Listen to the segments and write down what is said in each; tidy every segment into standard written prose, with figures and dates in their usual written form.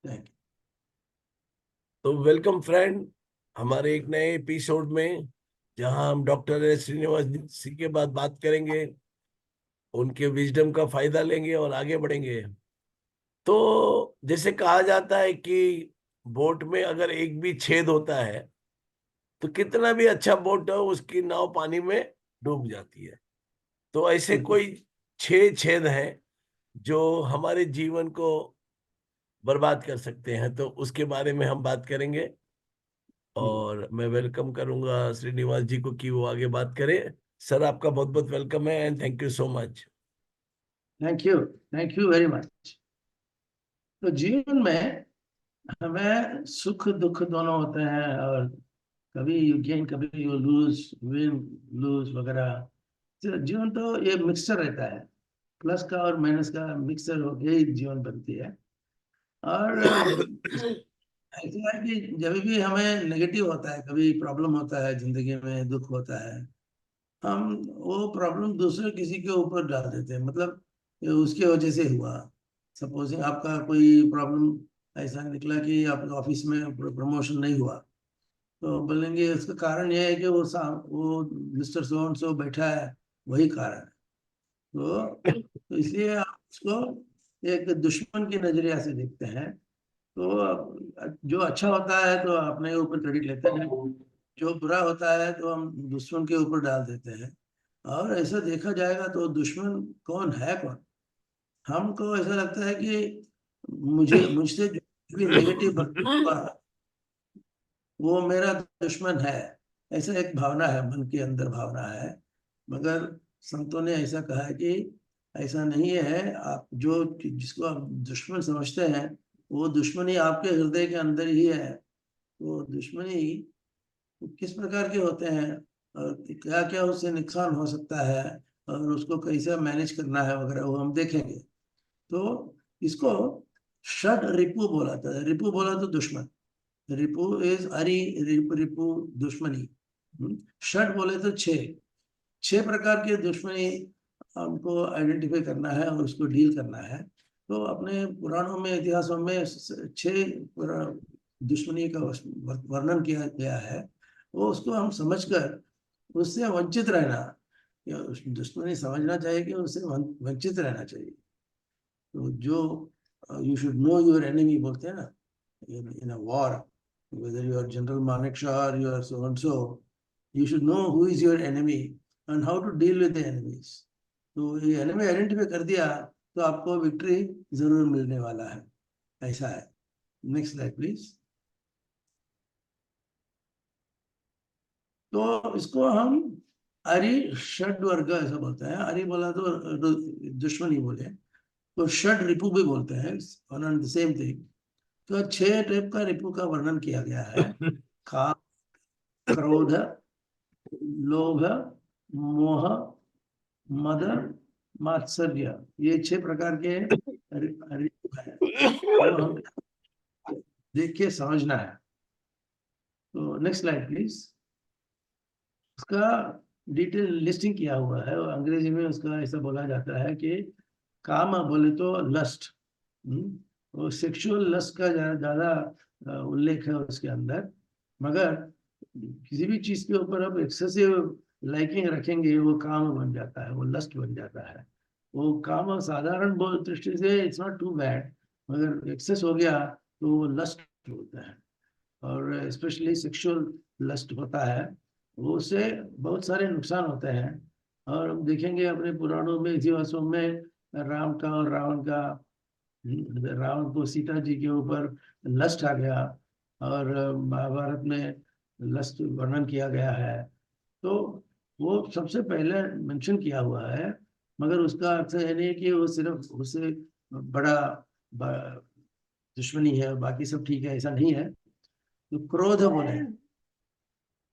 Thank you. तो welcome friend, हमारे एक नए एपिसोड में, जहां हम डॉक्टर एस श्रीनिवास जी के बाद बात करेंगे, उनके विजडम का फायदा लेंगे और आगे बढ़ेंगे। तो जैसे कहा जाता है कि बोट में अगर एक भी छेद होता है तो कितना भी अच्छा बोट हो, उसकी नाव पानी में डूब जाती है। तो ऐसे कोई 6 छेद हैं जो हमारे जीवन को बर्बाद कर सकते हैं, तो उसके बारे में हम बात करेंगे। और मैं वेलकम करूंगा श्रीनिवास जी को कि वो आगे बात करें। सर, आपका बहुत बहुत वेलकम है and thank you so much. Thank you very much. तो जीवन में हमें सुख दुख दोनों होते हैं, और कभी यू गेन कभी यू लूज, विन लूज वगैरह। तो जीवन तो ये मिक्सचर रहता है, प्लस का और माइनस का मिक्सचर होके ही जीवन बनती है। और ऐसा है कि जब भी हमें नेगेटिव होता है, कभी प्रॉब्लम होता है जिंदगी में, दुख होता है, हम वो प्रॉब्लम दूसरे किसी के ऊपर डाल देते हैं। मतलब ये उसके वजह से हुआ। सपोजिंग आपका कोई प्रॉब्लम ऐसा निकला कि आपके ऑफिस में प्रमोशन नहीं हुआ, तो बोलेंगे उसका कारण यह है कि वो मिस्टर सो एंड सो बैठा है, वही कारण है। तो इसलिए आप उसको एक दुश्मन के नजरिया से देखते हैं। तो जो अच्छा होता है तो अपने ऊपर क्रेडिट लेते हैं, जो बुरा होता है तो हम दुश्मन के ऊपर डाल देते हैं। और ऐसा देखा जाएगा तो दुश्मन कौन है कौन? हमको ऐसा लगता है कि मुझसे जो भी नेगेटिव बर्ताव हुआ वो मेरा दुश्मन है। ऐसा एक भावना है, मन के अंदर भावना है। मगर संतों ने ऐसा कहा है कि ऐसा नहीं है। आप जो जिसको आप दुश्मन समझते हैं, वो दुश्मनी आपके हृदय के अंदर ही है। वो दुश्मनी किस प्रकार के होते हैं और क्या क्या उससे नुकसान हो सकता है, और उसको कैसे मैनेज करना है वगैरह, वो हम देखेंगे। तो इसको षड रिपु बोला था। रिपु बोला तो दुश्मन, रिपु इज अरि, रिपु रिपु दुश्मनी। षड बोले तो छह, छह प्रकार के दुश्मनी हमको आइडेंटिफाई करना है और उसको डील करना है। तो अपने पुराणों में, इतिहासों में छह दुश्मनी का वर्णन किया गया है। वो उसको हम समझकर उससे वंचित रहना, या उस दुश्मनी समझना चाहिए कि उससे वंचित रहना चाहिए। तो जो you should know your enemy बोलते हैं ना, in a war, whether you are General Manekshaw or you are so and so, you should know who is your enemy and how to deal with the enemies. तो ये enemy identify कर दिया तो आपको victory जरूर मिलने वाला है। ऐसा है। Next slide please. तो इसको हम अरि षड वर्ग ऐसा बोलते हैं। अरि बोला तो दुश्मनी बोले, तो षड रिपु भी बोलते हैं, one and the same thing. तो छह टाइप का रिपु का वर्णन किया गया है। काम, क्रोध, लोभ, मोह, मद, मात्सर्य, ये छह प्रकार के रिपु हैं। तो हम देख के समझना है। तो नेक्स्ट स्लाइड प्लीज। उसका डिटेल लिस्टिंग किया हुआ है, और अंग्रेजी में उसका ऐसा बोला जाता है कि काम बोले तो लस्ट, वो सेक्सुअल लस्ट का ज्यादा उल्लेख है उसके अंदर। मगर किसी भी चीज के ऊपर अब एक्सेसिव लाइकिंग रखेंगे, वो काम बन जाता है, वो लस्ट बन जाता है। वो काम साधारण दृष्टि से इट्स नॉट टू बैड, मगर एक्सेस हो गया तो वो लस्ट होता है। और स्पेशली सेक्सुअल लस्ट होता है, वो उससे बहुत सारे नुकसान होते हैं। और हम देखेंगे अपने पुराणों में, इतिहासों में, राम का और रावण का। रावण को सीता जी के ऊपर लस्ट आ गया, और महाभारत में लस्ट वर्णन किया गया है। तो वो सबसे पहले मेंशन किया हुआ है। मगर उसका अर्थ ये नहीं कि वो सिर्फ उससे बड़ा दुश्मनी है, बाकी सब ठीक है, ऐसा नहीं है। तो क्रोध बोले,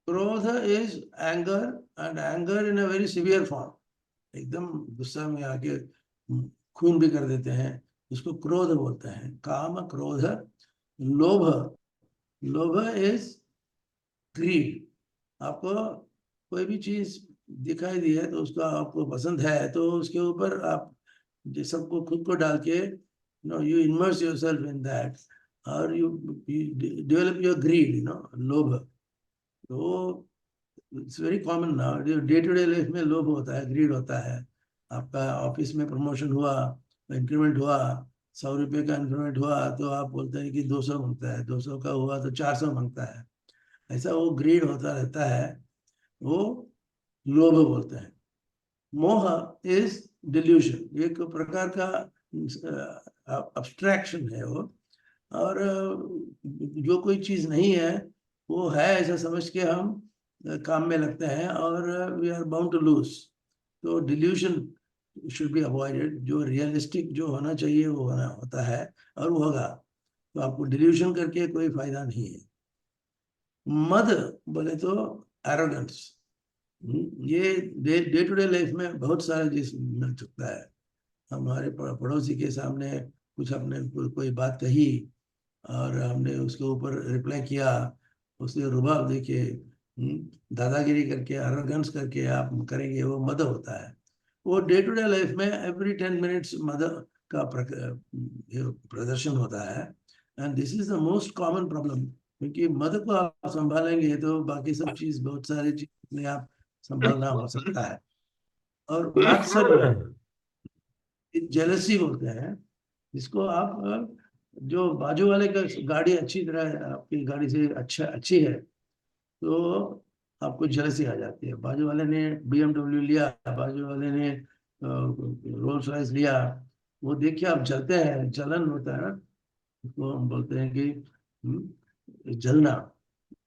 क्रोध is anger, and anger in a very severe form. एकदम गुस्सा में आके खून भी कर देते हैं, उसको क्रोध बोलते हैं। काम, क्रोध। लोभ, लोभ इज ग्रीड। आपको कोई भी चीज दिखाई दी है तो उसको आपको पसंद है, तो उसके ऊपर आप सबको खुद को डाल के, no, you immerse yourself in that, और you develop your greed, लोभ। तो इट्स वेरी कॉमन ना, डे टू डे लाइफ में लोभ होता है, ग्रीड होता है। आपका ऑफिस में प्रमोशन हुआ, इंक्रीमेंट हुआ, 100 रुपये का इंक्रीमेंट हुआ तो आप बोलते हैं कि 200 मांगता है, 200 का हुआ तो 400 मांगता है। ऐसा वो ग्रीड होता रहता है, वो लोभ बोलते हैं। मोह इज डिल्यूशन, एक प्रकार का अब्स्ट्रैक्शन है वो। और जो कोई चीज नहीं है वो है ऐसा समझ के हम काम में लगते हैं, और we are bound to lose. तो डिल्यूशन शुड बी अवॉइडेड। जो रियलिस्टिक जो होना चाहिए वो होना होता है, और वो होगा। तो आपको डिल्यूशन करके कोई फायदा नहीं है। मद बोले तो एरोगेंस। ये डे टू डे लाइफ में बहुत सारे चीज मिल सकता है। हमारे पड़ोसी के सामने कुछ अपने कोई बात कही और हमने उसके ऊपर रिप्लाई किया, उसके रुबाब देके, दादागिरी करके, अरोगेंस करके आप करेंगे, वो मद होता है। वो डे टू डे लाइफ में एवरी 10 मिनट्स मद का प्रदर्शन होता है। And this is the most common problem, क्योंकि मद को आप संभालेंगे तो बाकी सब चीज, बहुत सारी चीज अपने आप संभालना हो सकता है। और मात्सर्य, जेलसी बोलते हैं, जिसको आप जो बाजू वाले का गाड़ी अच्छी तरह आपकी गाड़ी से अच्छी है तो आपको जेलसी आ जाती है। बाजू वाले ने BMW लिया, बाजू वाले ने रोल्स रॉयस लिया, वो देख के आप जलते हैं, जलन होता है ना, उसको हम बोलते हैं कि जलना।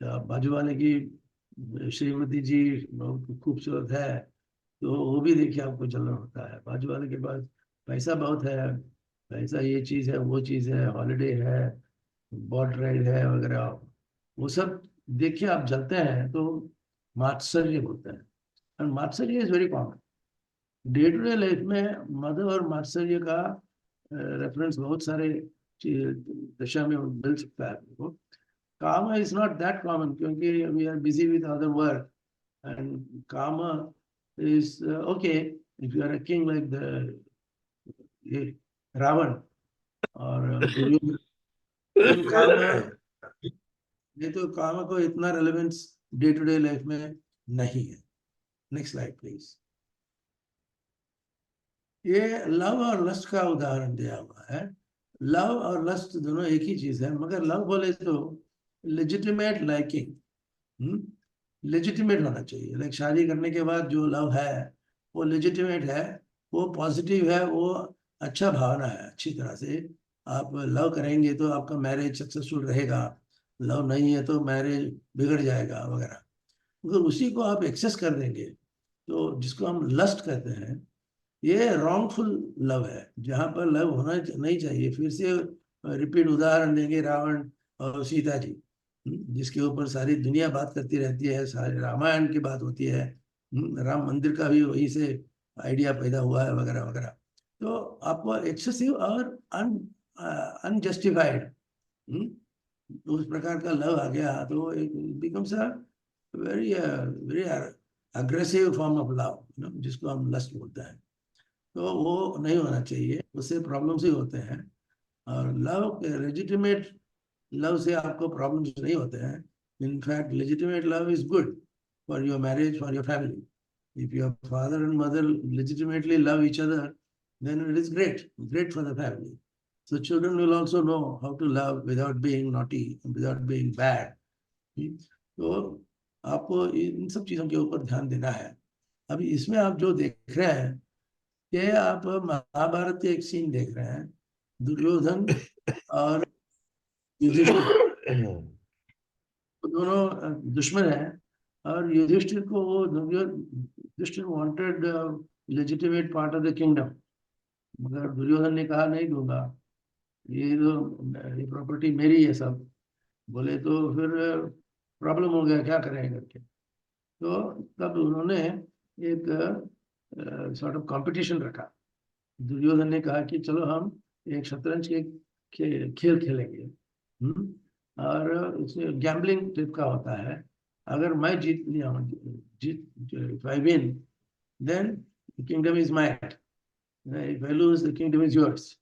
बाजू वाले की श्रीमती जी बहुत खूबसूरत है तो वो भी देखिए आपको जलन होता है। बाजू वाले के पास पैसा बहुत है, पैसा ये चीज़ है, वो चीज़ है, हॉलिडे है, बोट राइड है वगैरह, वो सब देखिए आप जलते हैं, तो मात्सर्य बोलते हैं। और मात्सर्य is very common day to day life में। मद और मात्सर्य का रेफरेंस बहुत सारे दशा में मिल सकता है आपको। काम इज नॉट दैट कॉमन, क्योंकि we are busy with other work. And काम is okay if you are a king like the ये रावण और दुर्योधन। लेकिन काम, ये तो काम को इतना relevance day to day life में नहीं है। Next slide please. ये लव और लस्ट का उदाहरण दिया हुआ है। लव और लस्ट दोनों एक ही चीज है, मगर लव बोले तो लेजिटिमेट लाइकिंग, लेजिटिमेट होना चाहिए। लाइक शादी करने के बाद जो लव है वो लेजिटिमेट है, वो पॉजिटिव है, वो अच्छा भावना है। अच्छी तरह से आप लव करेंगे तो आपका मैरिज सक्सेसफुल रहेगा, लव नहीं है तो मैरिज बिगड़ जाएगा वगैरह। अगर उसी को आप एक्सेस कर देंगे तो जिसको हम लस्ट कहते हैं, ये रॉन्गफुल लव है, जहाँ पर लव होना नहीं चाहिए। फिर से रिपीट उदाहरण देंगे, रावण और सीता जी, जिसके ऊपर सारी दुनिया बात करती रहती है, सारे रामायण की बात होती है। राम मंदिर का भी वहीं से आइडिया पैदा हुआ है वगैरह वगैरह। तो आपको एक्सेसिव और अनजस्टिफाइड उस प्रकार का लव आ गया तो it becomes a very very aggressive form of love, जिसको हम लस्ट बोलते हैं। तो वो नहीं होना चाहिए, उससे प्रॉब्लम्स ही होते हैं। और लव, लेजिटिमेट लव से आपको प्रॉब्लम्स नहीं होते हैं। In fact legitimate love is good for your marriage, for your family. If your father and mother legitimately love each other, then it is great for the family. So children will also know how to love without being naughty, without being bad. तो आपको इन सब चीजों के ऊपर ध्यान देना है। अभी इसमें आप जो देख रहे हैं, ये आप महाभारत के एक सीन देख रहे हैं। दुर्योधन और युधिष्ठिर दोनों दुश्मन हैं। और युधिष्ठिर को वो Yudhishthir wanted legitimate part of the kingdom, मगर दुर्योधन ने कहा नहीं दूंगा, ये तो ये प्रॉपर्टी मेरी है सब। बोले तो फिर प्रॉब्लम हो गया, क्या करें करके। तो तब उन्होंने एक सॉर्ट ऑफ कंपटीशन रखा। दुर्योधन ने कहा कि चलो हम एक शतरंज के खेल खेलेंगे। और उसमें गैम्बलिंग टाइप का होता है। अगर मैं जीत लिया, जीत, if I win then kingdom is mine, if I lose the kingdom is yours.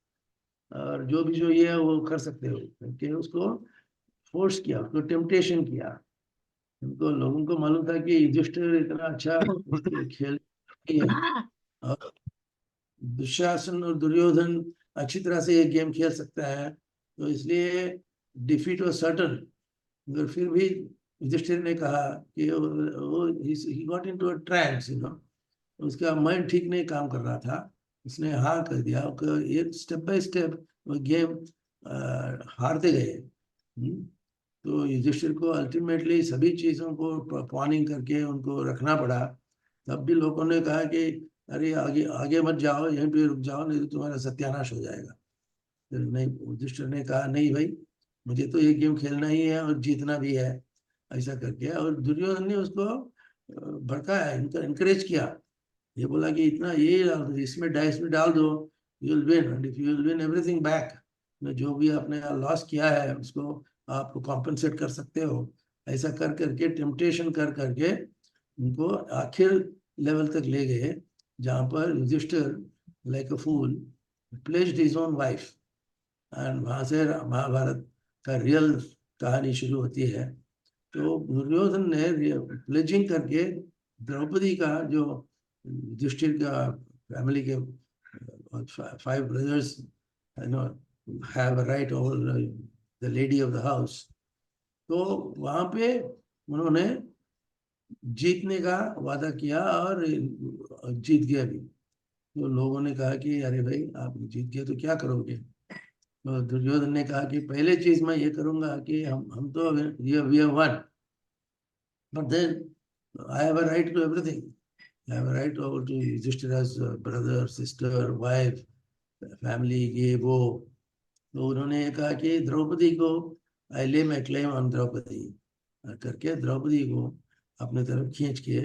और जो भी जो ये है वो कर सकते हो कि उसको फोर्स किया, उसको टेम्पटेशन किया। उनको लोगों को मालूम था कि युधिष्ठिर इतना अच्छा खेल नहीं है, और दुशासन और दुर्योधन अच्छी तरह से ये गेम खेल सकता है, तो इसलिए डिफीट वाज सर्टन। मगर फिर भी युधिष्ठिर ने कहा कि वो he got into a trance, उसका माइंड ठीक नहीं काम कर रहा था। उसने हाँ कर दिया, ये स्टेप बाय स्टेप वो गेम हारते गए। तो युधिष्ठिर को अल्टीमेटली सभी चीजों को प्लानिंग करके उनको रखना पड़ा। तब भी लोगों ने कहा कि अरे आगे आगे मत जाओ, यहीं पे रुक जाओ, नहीं तो तुम्हारा सत्यानाश हो जाएगा। फिर नहीं, युधिष्ठिर ने कहा नहीं भाई, मुझे तो ये गेम खेलना ही है और जीतना भी है, ऐसा करके। और दुर्योधन ने उसको भड़काया, इनकरेज किया। ये बोला कि इतना ये डाल दो, इसमें डाइस में डाल दो, you will win, and if you will win everything back, जो भी आपने लॉस किया है उसको आप कॉम्पनसेट कर सकते हो। ऐसा कर करके टेम्पटेशन कर करके उनको आखिर लेवल तक ले गए, जहाँ पर Yudhishthir like a fool placed his own wife. And वहां से महाभारत का रियल कहानी शुरू होती है। तो दुर्योधन ने प्लेजिंग करके द्रौपदी का, जो युधिष्ठिर का फैमिली के 5 brothers you know have a right over the lady of the house, तो वहां पे उन्होंने जीतने का वादा किया और जीत गया भी। तो लोगों ने कहा कि अरे भाई आप जीत गए तो क्या करोगे? तो दुर्योधन ने कहा कि पहले चीज मैं ये करूंगा कि हम तो we have one, but then I have a right to everything. I have a right over to Yudhishthira's brother, sister, wife, family, ये वो। तो उन्होंने ये कहा कि द्रौपदी को, आई ले माई क्लेम ऑन द्रौपदी करके द्रौपदी को अपने तरफ खींच के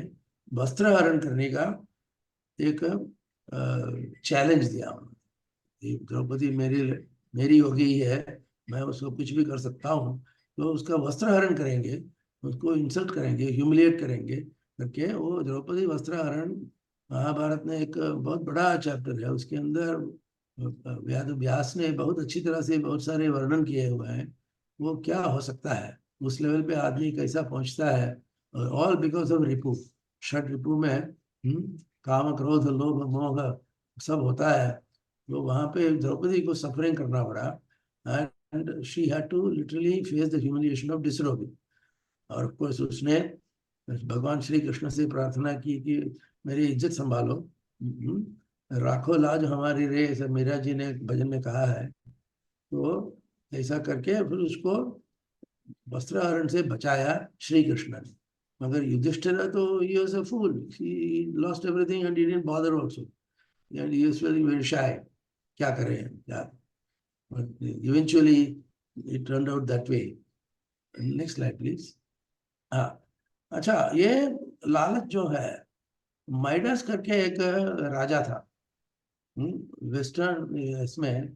वस्त्र हरण करने का एक चैलेंज दिया उन्होंने कि द्रौपदी मेरी मेरी हो गई है, मैं उसको कुछ भी कर सकता हूँ, तो उसका वस्त्र हरण करेंगे, उसको इंसल्ट करेंगे, ह्यूमिलिएट करेंगे करके। वो द्रौपदी वस्त्र हरण महाभारत में एक बहुत बड़ा चैप्टर है, उसके अंदर व्यास व्यास ने बहुत अच्छी तरह से बहुत सारे वर्णन किए हुए हैं। वो क्या हो सकता है, उस लेवल पे आदमी कैसा पहुंचता है, और ऑल बिकॉज ऑफ रिपू। षट रिपू में काम क्रोध लोभ मोह सब होता है। तो वहां पे द्रौपदी को सफरिंग करना पड़ा, and she had to literally face the humiliation of disrobing. और ऑफ कोर्स उसने भगवान श्री कृष्ण से प्रार्थना की कि मेरी इज्जत संभालो, राखो लाज हमारी रे, ऐसा मीरा जी ने एक भजन में कहा है। तो ऐसा करके फिर उसको वस्त्रहरण से बचाया श्री कृष्ण ने। मगर युधिष्ठिर तो he was a fool, he lost everything and he didn't bother also, and he was very very shy। क्या करें क्या? But eventually it turned out that way। Next slide please. हाँ, अच्छा, ये लालच जो है, माइडस करके एक राजा था वेस्टर्न इसमें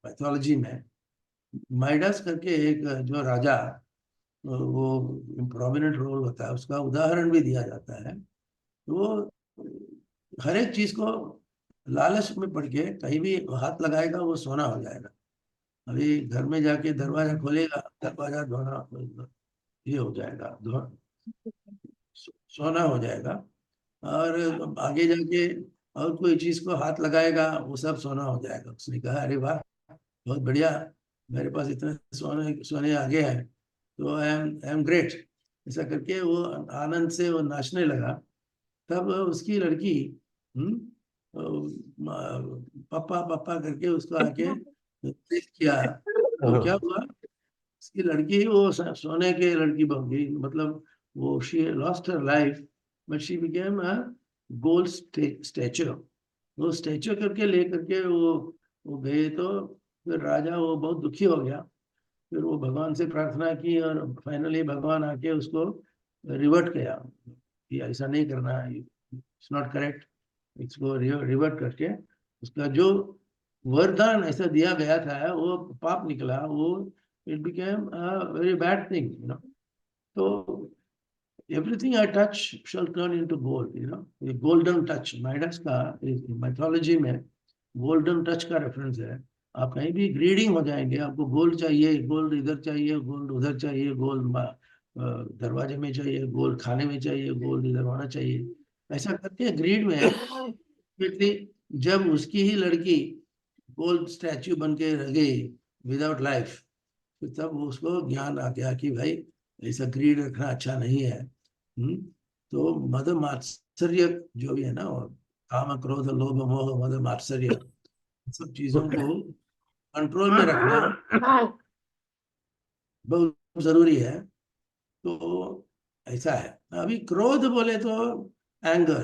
पैथोलॉजी में। माइडस करके एक जो राजा, वो प्रोमिनेंट रोल होता है, उसका उदाहरण भी दिया जाता है। वो हर एक चीज को लालच में पड़ के कहीं भी हाथ लगाएगा वो सोना हो जाएगा। अभी घर में जाके दरवाजा खोलेगा, दरवाजा धोना ये हो जाएगा, सोना हो जाएगा। और आगे जाके और कोई चीज को हाथ लगाएगा वो सब सोना हो जाएगा। उसने कहा अरे वाह, बहुत बढ़िया, मेरे पास इतने सोने सोने आ गए हैं, तो आई एम ग्रेट। ऐसा करके वो आनंद से वो नाचने लगा। तब उसकी लड़की पापा पापा करके उसको आके किया। तो क्या हुआ, उसकी लड़की वो सोने के लड़की बन गई, मतलब वो she lost her life, but she became a gold statue. वो स्टैचू करके लेकर के वो गए, तो फिर राजा वो बहुत दुखी हो गया। फिर वो भगवान से प्रार्थना की और फाइनली भगवान आके उसको रिवर्ट किया कि ऐसा नहीं करना है, इट्स नॉट करेक्ट। इसको रिवर्ट करके उसका जो वरदान ऐसा दिया गया था वो पाप निकला, वो it became a very bad thing, तो everything I touch shall turn into gold, ये गोल्डन टच माइडस का, माइथोलॉजी में गोल्डन टच का रेफरेंस है। आप कहीं भी ग्रीडिंग हो जाएंगे, आपको गोल्ड चाहिए, गोल्ड इधर चाहिए, गोल्ड उधर चाहिए, गोल्ड दरवाजे में चाहिए, गोल्ड खाने में चाहिए, गोल्ड इधर होना चाहिए, ऐसा करके ग्रीड में ultimately जब उसकी ही लड़की गोल्ड स्टैच्यू बन के रह गई विदाउट लाइफ, तो तब उसको ज्ञान आ गया कि भाई ऐसा ग्रीड रखना अच्छा नहीं है। तो मद मात्सर्य जो भी है ना, और काम क्रोध लोभ मोह मद मात्सर्य, सब चीजों को कंट्रोल में रखना बहुत जरूरी है। तो ऐसा है। अभी क्रोध बोले तो एंगर,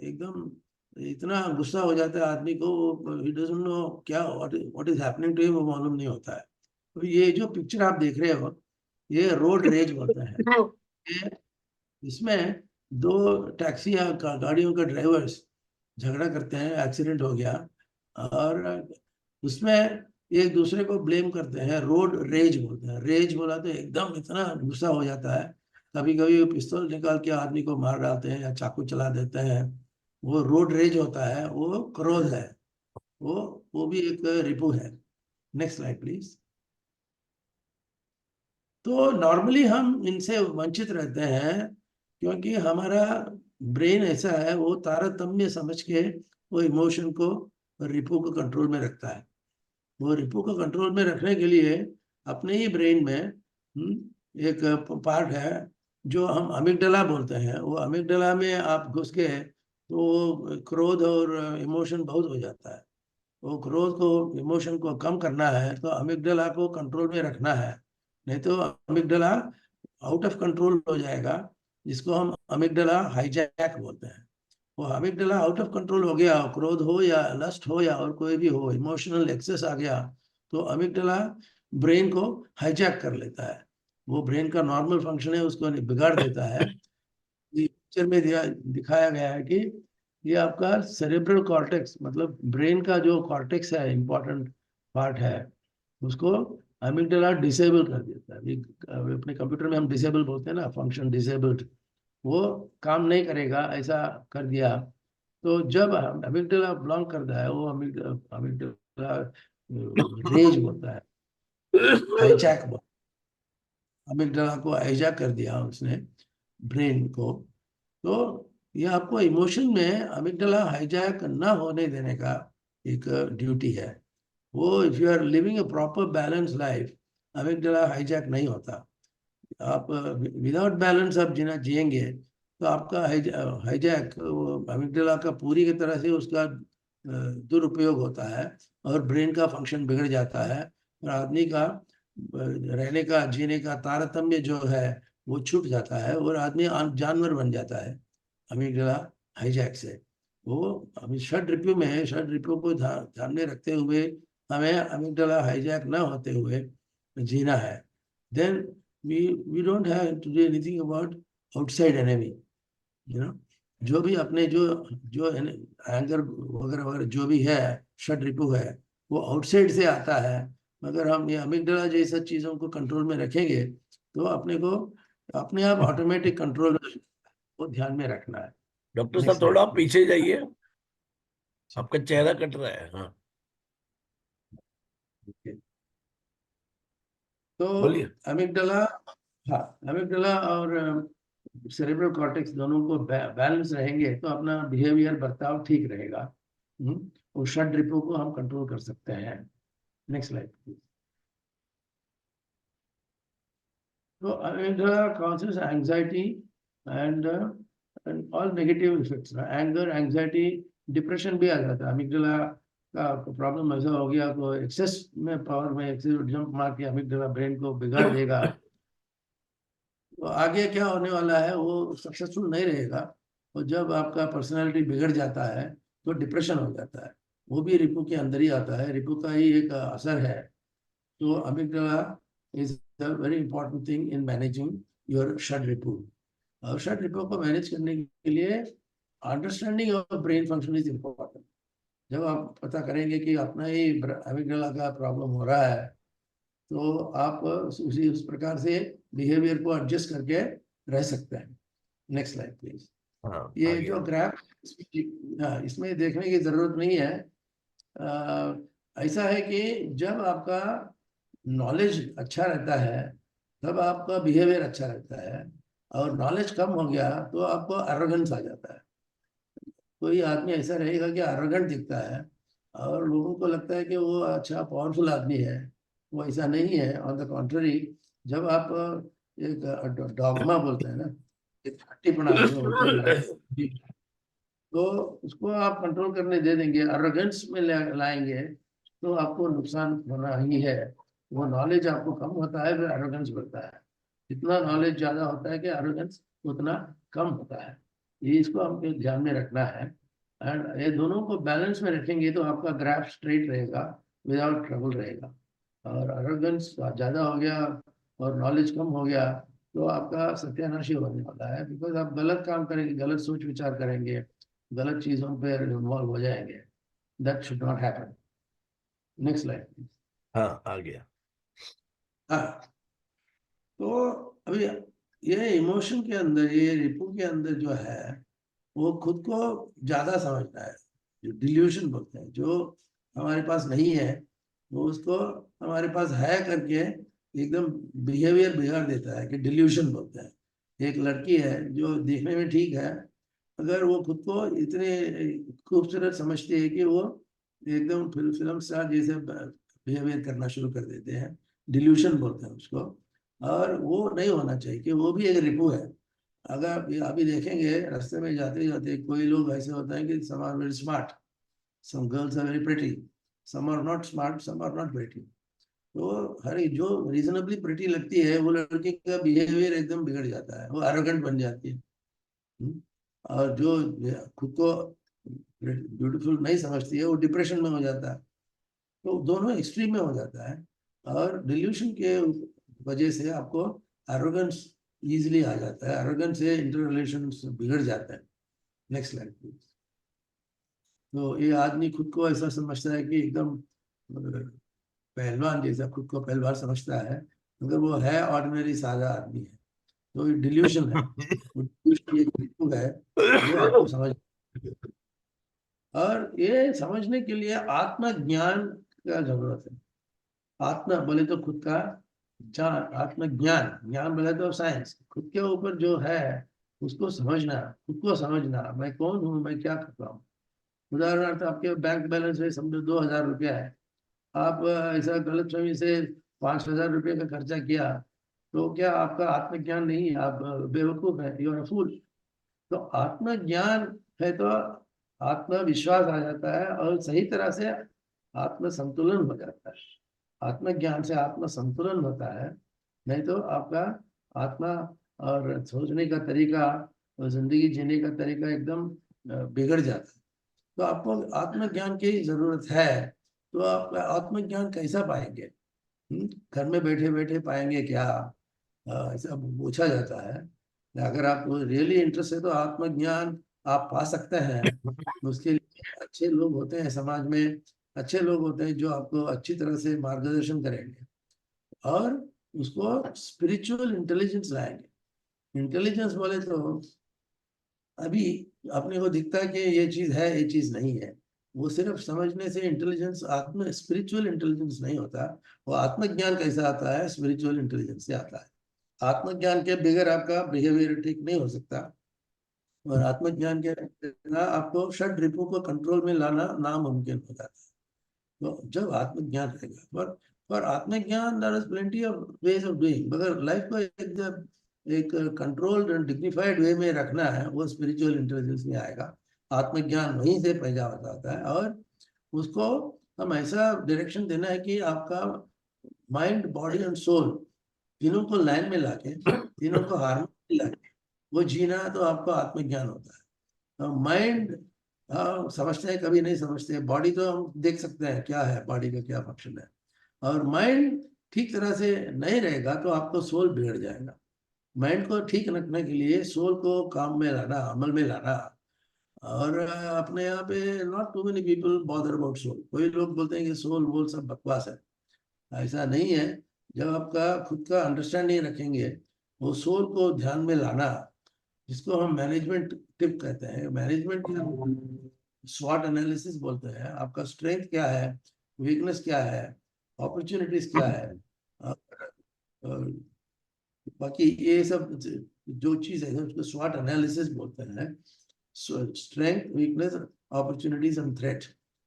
एकदम इतना गुस्सा हो जाता है आदमी को, ही डजंट नो क्या what is happening to him, वो मालूम नहीं होता है। तो ये जो पिक्चर आप देख रहे हो, ये रोड रेज बोलते हैं। ये इसमें दो टैक्सी या गाड़ियों के ड्राइवर्स झगड़ा करते हैं, एक्सीडेंट हो गया, और उसमें एक दूसरे को ब्लेम करते हैं, रोड रेज बोलते हैं। रेज बोला तो एकदम इतना गुस्सा हो जाता है, कभी कभी पिस्तौल निकाल के आदमी को मार डालते हैं या चाकू चला देते हैं। वो रोड रेज होता है, वो क्रोध है। वो वो भी एक रिपू है। Next slide please. तो नॉर्मली हम इनसे वंचित रहते हैं, क्योंकि हमारा ब्रेन ऐसा है, वो तारतम्य समझ के वो इमोशन को, रिपू को कंट्रोल में रखता है। वो रिपू को कंट्रोल में रखने के लिए अपने ही ब्रेन में एक पार्ट है जो हम अमिगडला बोलते हैं। वो अमिगडला में आप घुस गए तो क्रोध और इमोशन बहुत हो जाता है। वो क्रोध को, इमोशन को कम करना है तो अमिगडला को कंट्रोल में रखना है, नहीं तो अमिगडला आउट ऑफ कंट्रोल हो जाएगा, जिसको हम अमिगडला हाईजैक बोलते हैं। वो अमिगडला आउट ऑफ कंट्रोल हो गया, क्रोध हो या लस्ट हो या और कोई भी हो, इमोशनल एक्सेस आ गया, तो अमिगडला ब्रेन को हाईजैक कर लेता है। वो ब्रेन का नॉर्मल फंक्शन है, उसको बिगाड़ देता है। ये पिक्चर में दिखाया गया है कि ये आपका सेरेब्रल कॉर्टेक्स, मतलब ब्रेन का जो कॉर्टेक्स है, इंपॉर्टेंट पार्ट है, उसको अमिगडाला डिसेबल कर देता है। अपने कंप्यूटर में हम डिसेबल बोलते हैं ना, फंक्शन डिसेबल्ड, वो काम नहीं करेगा, ऐसा कर दिया। तो जब अमिगडाला बिलोंग करता है, वो अमिगडाला रेज बोलता है, हाईजैक, अमिगडाला को हाईजैक कर दिया उसने, ब्रेन को। तो ये आपको इमोशन में अमिगडाला हाईजैक ना होने देने का एक ड्यूटी है। वो if you are living a proper balance life, amygdala hijack नहीं होता। आप विदाउट बैलेंस आप जीना जिएंगे तो आपका हाईजैक, अमिगडाला का पूरी की तरह से उसका दुरुपयोग होता है, और ब्रेन का फंक्शन बिगड़ जाता है, और आदमी का रहने का, जीने का तारतम्य जो है वो छूट जाता है, और आदमी जानवर बन जाता है अमिगडाला हाईजैक से। वो अभी षड ऋतु में है, षड ऋतु को ध्यान में रखते हुए हमें अमिगडाला हाईजैक ना होते हुए जीना है। Then we don't have to do anything about outside enemy, you know। जो भी अपने जो जो एंगर वगैरह वगैरह जो भी है, षड रिपु है, वो आउटसाइड से आता है। मगर हम ये अमिगडाला जैसा चीजों को कंट्रोल में रखेंगे तो अपने को अपने आप ऑटोमेटिक कंट्रोल को ध्यान में रखना है। डॉक्टर नेक्स्ट साहब थोड़ा स्लाइड आप प्लीज। पीछे जाइए, आपका चेहरा कट रहा है। हाँ, तो बोलिए। अमिगडाला, हाँ, अमिगडाला और सेरेब्रल कॉर्टेक्स दोनों को बैलेंस रहेंगे तो अपना बिहेवियर, बर्ताव ठीक रहेगा। और षड रिपु को हम कंट्रोल कर सकते हैं। Next slide please. तो amygdala causes anxiety and all negative effects, anger, anxiety, depression भी आ जाता है। अमिगडाला का प्रॉब्लम ऐसा हो गया तो एक्सेस में पावर में एक्सेस जंप मार के अमिगडाला ब्रेन को बिगाड़ देगा, तो आगे क्या होने वाला है, वो सक्सेसफुल नहीं रहेगा। और जब आपका पर्सनालिटी बिगड़ जाता है तो डिप्रेशन हो जाता है। वो भी रिपू के अंदर ही आता है, रिपू का ही एक असर है। तो amygdala is a very important thing in managing your षड रिपू। और षड रिपू को मैनेज करने के लिए understanding of brain function is important. जब आप पता करेंगे कि अपना ही अमिगडाला का प्रॉब्लम हो रहा है, तो आप उस प्रकार से बिहेवियर को एडजस्ट करके रह सकते हैं। Next slide please. हाँ, आ ये गया। जो ग्राफ, हाँ, इसमें देखने की जरूरत नहीं है। ऐसा है कि जब आपका नॉलेज अच्छा रहता है तब आपका बिहेवियर अच्छा रहता है, और नॉलेज कम हो गया तो आपको अरोगेंस आ जाता है। कोई आदमी ऐसा रहेगा कि अरोगेंट दिखता है और लोगों को लगता है कि वो अच्छा पावरफुल आदमी है, वो ऐसा नहीं है। ऑन द कॉन्ट्ररी, जब आप एक डॉगमा बोलते हैं ना, एक हट्टीपना जो होते हैं तो उसको आप कंट्रोल करने दे देंगे, अरोगेंस में लाएंगे, तो आपको नुकसान होना ही है। वो नॉलेज आपको कम होता है, फिर अरोगेंस बढ़ता है। जितना नॉलेज ज्यादा होता है कि अरोगेंस उतना कम होता है। ये इसको हमको ध्यान में रखना है। एंड ये दोनों को बैलेंस में रखेंगे तो आपका ग्राफ स्ट्रेट रहेगा, विदाउट ट्रबल रहेगा। और अरोगेंस ज्यादा हो गया और नॉलेज कम हो गया तो आपका सत्यानाश ही होने वाला है, बिकॉज आप गलत काम करेंगे, गलत सोच विचार करेंगे, गलत चीजों पर इन्वॉल्व हो जाएंगे। That should not happen. Next slide. हाँ, आ गया। हाँ, तो अभी ये इमोशन के अंदर, ये रिपू के अंदर जो है, वो खुद को ज्यादा समझता है। जो डिल्यूशन बोलते हैं, जो हमारे पास नहीं है वो उसको हमारे पास है करके एकदम बिहेवियर बिगाड़ देता है, कि डिल्यूशन बोलते हैं। एक लड़की है जो देखने में ठीक है, अगर वो खुद को इतने खूबसूरत समझती है कि वो एकदम फिल्म स्टार जैसे बिहेवियर करना शुरू कर देते हैं। डिल्यूशन बोलते हैं उसको। और वो नहीं होना चाहिए, कि वो भी एक रिपू है। अगर अभी देखेंगे रास्ते में जाते जाते कोई लोग ऐसे होते हैं कि some are very smart, some girls are very pretty, some are not smart, some are not pretty. तो हर एक जो रीजनेबली प्रिटी लगती है वो लड़की का बिहेवियर एकदम बिगड़ जाता है, वो एरोगेंट बन जाती है। हम्म? और जो खुद को ब्यूटीफुल नहीं समझती है वो डिप्रेशन में हो जाता है। तो दोनों एक्सट्रीम में हो जाता है। और डिल्यूशन के वजह से आपको एरोगेंस इजीली आ जाता है, एरोगेंस से इंटर रिलेशन बिगड़ जाता है। Next slide please. तो ये आदमी खुद को ऐसा समझता है कि एकदम पहलवान जैसा, खुद को पहलवान समझता है, मगर वो है ऑर्डिनरी सादा आदमी है। तो ये डिल्यूशन है, वो delusion ये बिल्कुल है, वो आपको समझ। और ये समझने के लिए आत्मज्ञान का जरूरत है। आत्मा बोले तो खुद का जान, आत्मज्ञान, ज्ञान बोले तो साइंस, खुद के ऊपर जो है उसको समझना, खुद को समझना, मैं कौन हूँ, मैं क्या करता हूँ। उदाहरणार्थ आपके बैंक बैलेंस में समझो 2,000 रुपया है, आप ऐसा गलत फहमी से 5,000 रुपये का खर्चा किया, तो क्या आपका आत्मज्ञान नहीं है? आप बेवकूफ है, यू आर फूल। तो आत्मज्ञान है तो आत्मविश्वास आ जाता है और सही तरह से आत्म संतुलन हो जाता है। आत्मज्ञान से आत्म संतुलन होता है, नहीं तो आपका आत्मा और सोचने का तरीका और जिंदगी जीने का तरीका एकदम बिगड़ जाता है। तो आपको आत्मज्ञान की जरूरत है। तो आप आत्मज्ञान कैसा पाएंगे? घर में बैठे बैठे पाएंगे क्या? ऐसा पूछा जाता है। अगर आप रियली इंटरेस्ट है तो आत्मज्ञान आप पा सकते हैं। उसके लिए अच्छे लोग होते हैं समाज में, अच्छे लोग होते हैं जो आपको अच्छी तरह से मार्गदर्शन करेंगे और उसको स्पिरिचुअल इंटेलिजेंस लाएंगे। इंटेलिजेंस बोले तो अभी अपने को दिखता है कि ये चीज है, ये चीज नहीं है। वो सिर्फ समझने से इंटेलिजेंस, आत्म स्पिरिचुअल इंटेलिजेंस नहीं होता। वो आत्मज्ञान कैसा आता है? स्पिरिचुअल इंटेलिजेंस से आता है। आत्मज्ञान के बगैर आपका बिहेवियर ठीक नहीं हो सकता। और आत्मज्ञान के बिना आपको षड रिपु को कंट्रोल में लाना नामुमकिन हो जाता है। तो जब आत्मज्ञान रहेगा, पर आत्मज्ञान there is plenty of ways of doing, मगर लाइफ को एक कंट्रोल्ड एंड डिग्निफाइड वे में रखना है, वो स्पिरिचुअल इंटेलिजेंस में आएगा। आत्मज्ञान वहीं से पैदा होता है। और उसको हम ऐसा डायरेक्शन देना है कि आपका माइंड, बॉडी एंड सोल तीनों को लाइन में लाके, तीनों को हार्मोनी में लाके वो जीना, तो आपको आत्मज्ञान होता है। माइंड समझते हैं, कभी नहीं समझते। बॉडी तो हम देख सकते हैं क्या है, बॉडी का क्या फंक्शन है। और माइंड ठीक तरह से नहीं रहेगा तो आपको सोल बिगड़ जाएगा। माइंड को ठीक रखने के लिए सोल को काम में लाना, अमल में लाना। और अपने यहाँ पे not too many people bother about soul. कोई लोग बोलते हैं कि सोल वोल सब बकवास है। ऐसा नहीं है। जब आपका खुद का अंडरस्टैंडिंग रखेंगे, वो सोल को ध्यान में लाना, जिसको हम मैनेजमेंट टिप कहते हैं, मैनेजमेंट स्वॉट एनालिसिस बोलते हैं। आपका स्ट्रेंथ क्या है, वीकनेस क्या है, अपॉर्चुनिटीज क्या है, और बाकी ये सब जो चीज है उसको स्वॉट एनालिसिस बोलते हैं। Strength, weakness, opportunities and threat.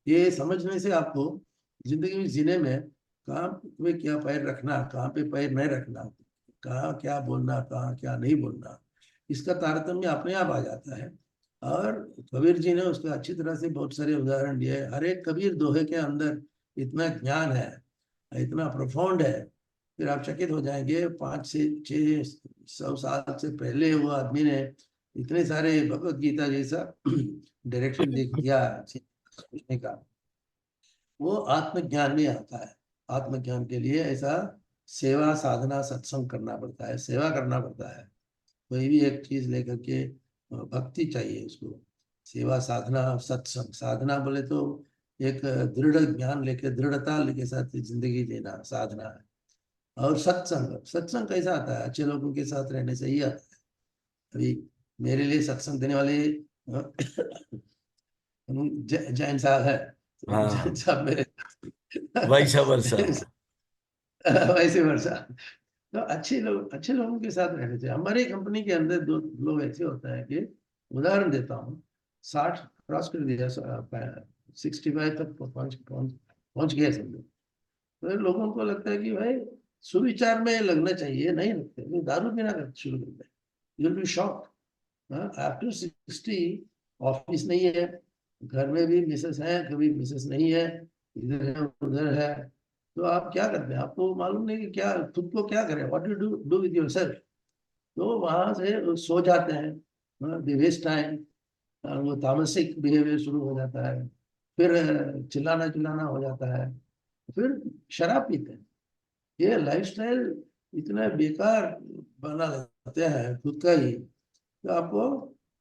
ये समझने से आपको जिंदगी में जीने में कहाँ पे क्या पैर रखना, कहाँ पे पैर नहीं रखना, कहाँ क्या बोलना, कहाँ क्या नहीं बोलना, इसका तारतम्य अपने आप आ जाता है। और कबीर जी ने उसका अच्छी तरह से बहुत सारे उदाहरण दिए हैं। हर एक कबीर दोहे के अंदर इतना ज्ञान है, इतना प्रोफाउंड है, फिर आप चकित हो जाएंगे। 500 से 600 साल से पहले वो आदमी ने इतने सारे भगवत गीता जैसा डायरेक्शन दे दिया सोचने का। वो आत्मज्ञान में आता है। आत्मज्ञान के लिए ऐसा सेवा साधना सत्संग करना पड़ता है, सेवा करना पड़ता है। कोई भी एक चीज लेकर के भक्ति चाहिए उसको। सेवा साधना सत्संग, साधना बोले तो एक दृढ़ ज्ञान लेके, दृढ़ता लेके साथ जिंदगी जीना साधना है। और सत्संग, सत्संग कैसा आता है, अच्छे लोगों के साथ रहने से ही आता है। अभी मेरे लिए सत्संग देने वाले जैन साहब है, जैन हाँ, साहब मेरे वैसा वर्षा। वैसे वर्षा। तो अच्छे लोगों के साथ रहने चाहिए। हमारी कंपनी के अंदर दो लोग ऐसे होता है कि, उदाहरण देता हूँ, 60 क्रॉस कर दिया, 65 तक पहुंच पहुंच पहुंच गया समझो। तो लोगों को लगता है कि भाई सुविचार में लगना चाहिए, नहीं लगते, वो दारू पीना शुरू करते हैं। You will be shocked. After 60 office नहीं है, घर में भी मिसेस है, कभी मिसेस नहीं है, इधर है उधर है, तो आप क्या करते हैं, आपको मालूम नहीं कि क्या खुद को क्या करें, what you do do with yourself. तो वहां से सो जाते हैं, दे वेस्ट टाइम, वो तामसिक बिहेवियर शुरू हो जाता है। फिर चिल्लाना चिल्लाना हो जाता है, फिर शराब पीते हैं। ये लाइफस्टाइल इतना बेकार बना लेते हैं खुद का ही। तो आपको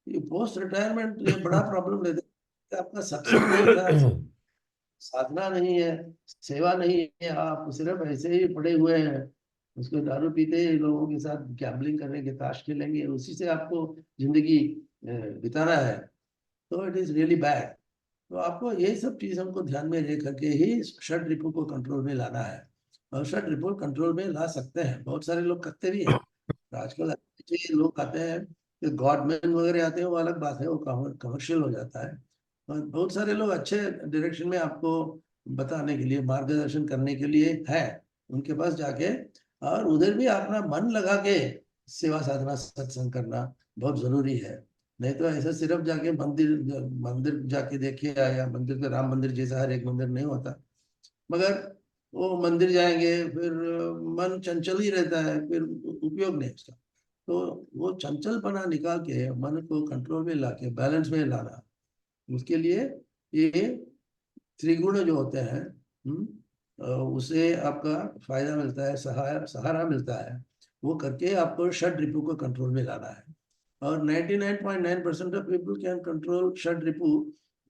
ये पोस्ट रिटायरमेंट ये बड़ा प्रॉब्लम लेते हैं। आपका सत्संग नहीं था, साधना नहीं है, सेवा नहीं है, आप सिर्फ ऐसे ही पड़े हुए हैं, उसको दारू पीते ही लोगों के साथ गैम्बलिंग करेंगे, ताश खेलेंगे, उसी से आपको जिंदगी बिताना है। तो इट इज रियली बैड। तो आपको ये सब चीज हमको ध्यान में रख करके ही षड रिपु को कंट्रोल में लाना है। और षड रिपु कंट्रोल में ला सकते हैं, बहुत सारे लोग करते भी हैं। तो आजकल अच्छे लोग आते हैं, गॉडमैन वगैरह आते हैं, वो अलग बात है, वो कमर्शियल हो जाता है। और बहुत सारे लोग अच्छे डायरेक्शन में आपको बताने के लिए, मार्गदर्शन करने के लिए है, उनके पास जाके और उधर भी अपना मन लगा के सेवा साधना सत्संग करना बहुत जरूरी है। नहीं तो ऐसा सिर्फ जाके मंदिर मंदिर जाके देखिए, या मंदिर तो राम मंदिर जैसा हर एक मंदिर नहीं होता, मगर वो मंदिर जाएंगे फिर मन चंचल ही रहता है, फिर उपयोग नहीं उसका। तो वो चंचलपना निकाल के मन को कंट्रोल में लाके बैलेंस में लाना, उसके लिए ये त्रिगुण जो होते हैं, उसे आपका फायदा मिलता है, सहारा सहारा मिलता है। वो करके आपको षड रिपु को कंट्रोल में लाना है। और 99.9% ऑफ पीपल कैन कंट्रोल षड रिपु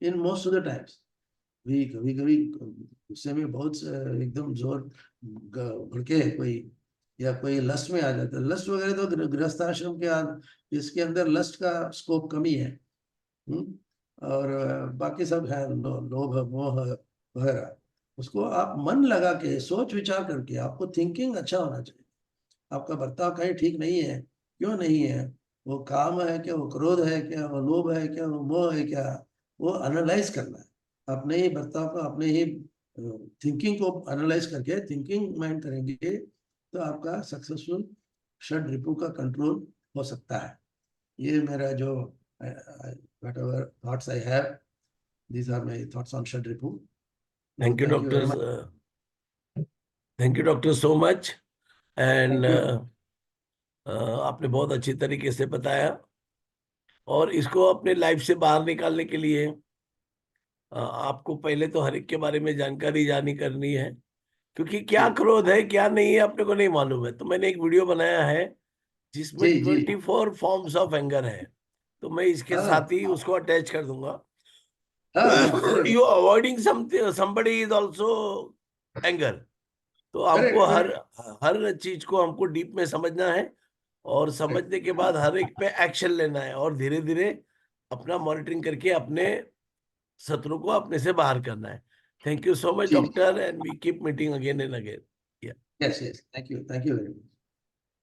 in most of the times. भी कभी कभी गुस्से में बहुत एकदम जोर भड़के कोई, या कोई लस्ट में आ जाता है। लस्ट वगैरह तो गृहस्थ आश्रम के इसके अंदर लस्ट का स्कोप कमी है। हम्म? और बाकी सब है, लोभ मोह वगैरह। उसको आप मन लगा के सोच विचार करके, आपको थिंकिंग अच्छा होना चाहिए। आपका बर्ताव कहीं ठीक नहीं है, क्यों नहीं है, वो काम है क्या, वो क्रोध है क्या, वो लोभ है क्या, वो मोह है क्या, वो एनालाइज करना है। अपने ही बर्ताव को, अपने ही थिंकिंग को एनालाइज करके थिंकिंग माइंड करेंगे, तो आपका सक्सेसफुल षड रिपु का कंट्रोल हो सकता है। ये मेरा जो whatever thoughts I have, these are my thoughts on षड रिपु। Thank you Thank you very doctor, much. Thank you doctor so much. And Thank you. आपने बहुत अच्छी तरीके से बताया। और इसको अपने लाइफ से बाहर निकालने के लिए आपको पहले तो हर एक के बारे में जानकारी जानी करनी है, क्योंकि क्या जी क्रोध है क्या नहीं है अपने को नहीं मालूम है। तो मैंने एक वीडियो बनाया है जिसमें जी जी। 24 फॉर्म्स ऑफ एंगर है, तो मैं इसके हाँ साथ ही उसको अटैच कर दूंगा। हाँ हाँ, very you good. Avoiding somebody is also anger. तो हमको करेक्ट हर करेक्ट। हर चीज को हमको डीप में समझना है, और समझने के बाद हर एक पे एक्शन लेना है, और धीरे धीरे अपना मॉनिटरिंग करके अपने शत्रु को अपने से बाहर करना है। Thank you so much, जी doctor, and we keep meeting again and again. Yeah. Yes yes thank you very much